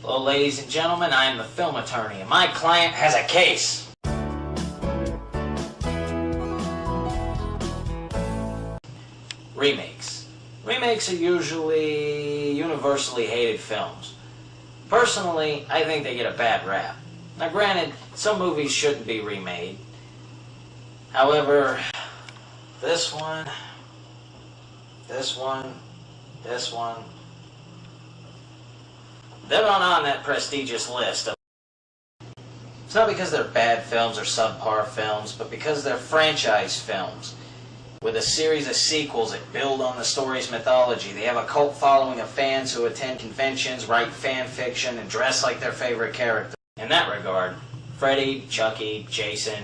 Hello, ladies and gentlemen, I am the film attorney, and my client has a case. Remakes. Remakes are usually universally hated films. Personally, I think they get a bad rap. Now granted, some movies shouldn't be remade. However, this one, they're not on that prestigious list. It's not because they're bad films or subpar films, but because they're franchise films with a series of sequels that build on the story's mythology. They have a cult following of fans who attend conventions, write fan fiction, and dress like their favorite character. In that regard, Freddy, Chucky, Jason,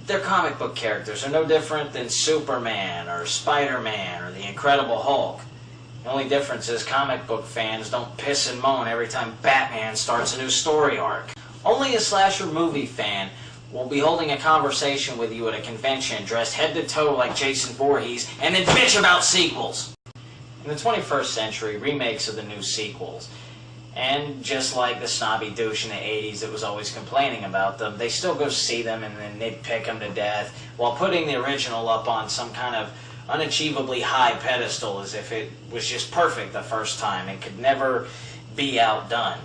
their comic book characters are no different than Superman or Spider-Man or the Incredible Hulk. The only difference is comic book fans don't piss and moan every time Batman starts a new story arc. Only a slasher movie fan will be holding a conversation with you at a convention dressed head to toe like Jason Voorhees and then bitch about sequels. In the 21st century, remakes are the new sequels. And just like the snobby douche in the 80s that was always complaining about them, they still go see them and then nitpick them to death while putting the original up on some kind of unachievably high pedestal as if it was just perfect the first time and could never be outdone.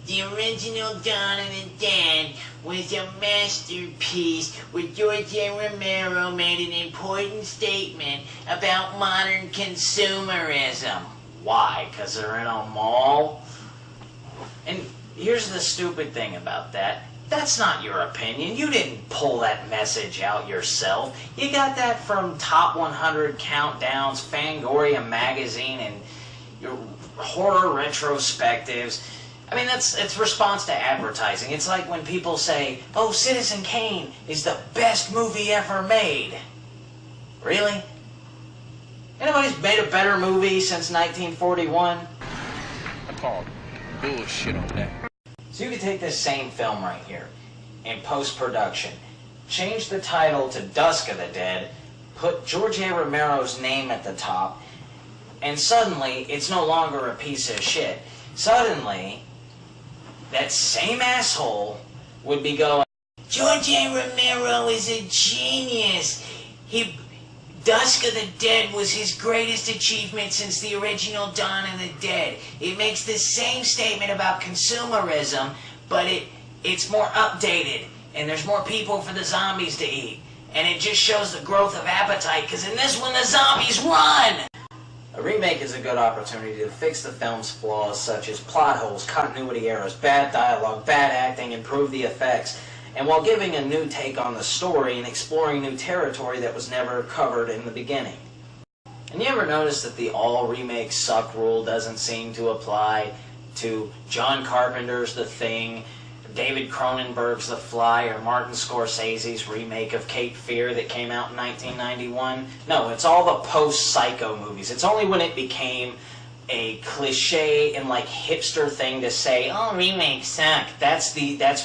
The original Dawn of the Dead was a masterpiece where George A. Romero made an important statement about modern consumerism. Why? Because they're in a mall? And here's the stupid thing about that. That's not your opinion. You didn't pull that message out yourself. You got that from Top 100 Countdowns, Fangoria magazine, and your horror retrospectives. I mean, it's response to advertising. It's like when people say, oh, Citizen Kane is the best movie ever made. Really? Anybody's made a better movie since 1941? I call bullshit on that. So you could take this same film right here, in post-production, change the title to Dusk of the Dead, put George A. Romero's name at the top, and suddenly it's no longer a piece of shit. Suddenly, that same asshole would be going, George A. Romero is a genius. Dusk of the Dead was his greatest achievement since the original Dawn of the Dead. It makes the same statement about consumerism, but it's more updated, and there's more people for the zombies to eat. And it just shows the growth of appetite, because in this one the zombies run! A remake is a good opportunity to fix the film's flaws such as plot holes, continuity errors, bad dialogue, bad acting, improve the effects, and while giving a new take on the story and exploring new territory that was never covered in the beginning. And you ever notice that the all remakes suck rule doesn't seem to apply to John Carpenter's The Thing, David Cronenberg's The Fly, or Martin Scorsese's remake of Cape Fear that came out in 1991? No, it's all the post-Psycho movies. It's only when it became a cliche and like hipster thing to say, oh, remakes suck. That's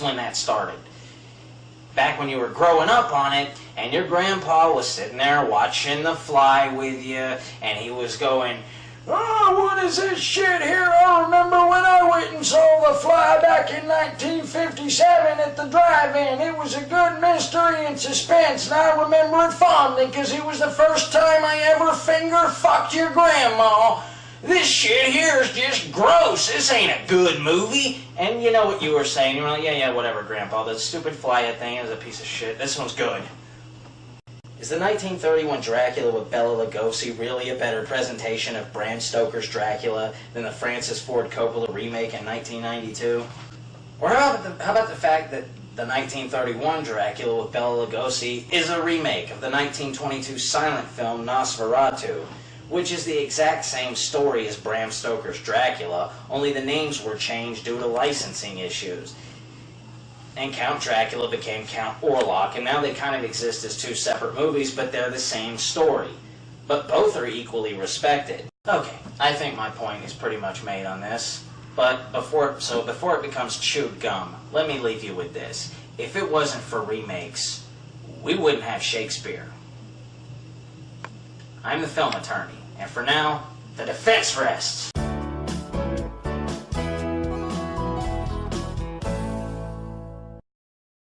when that started. Back when you were growing up on it, and your grandpa was sitting there watching The Fly with you, and he was going, oh, what is this shit here? I remember when I went and saw The Fly back in 1957 at the drive-in. It was a good mystery and suspense, and I remember it fondly because it was the first time I ever finger-fucked your grandma. This shit here is just gross. This ain't a good movie. And you know what you were saying. You were like, yeah, whatever, Grandpa. The stupid Fly thing is a piece of shit. This one's good. Is the 1931 Dracula with Bela Lugosi really a better presentation of Bram Stoker's Dracula than the Francis Ford Coppola remake in 1992? Or how about the fact that the 1931 Dracula with Bela Lugosi is a remake of the 1922 silent film Nosferatu, which is the exact same story as Bram Stoker's Dracula, only the names were changed due to licensing issues. And Count Dracula became Count Orlok, and now they kind of exist as two separate movies, but they're the same story. But both are equally respected. Okay, I think my point is pretty much made on this. But before it becomes chewed gum, let me leave you with this. If it wasn't for remakes, we wouldn't have Shakespeare. I'm the film attorney, and for now, The defense rests.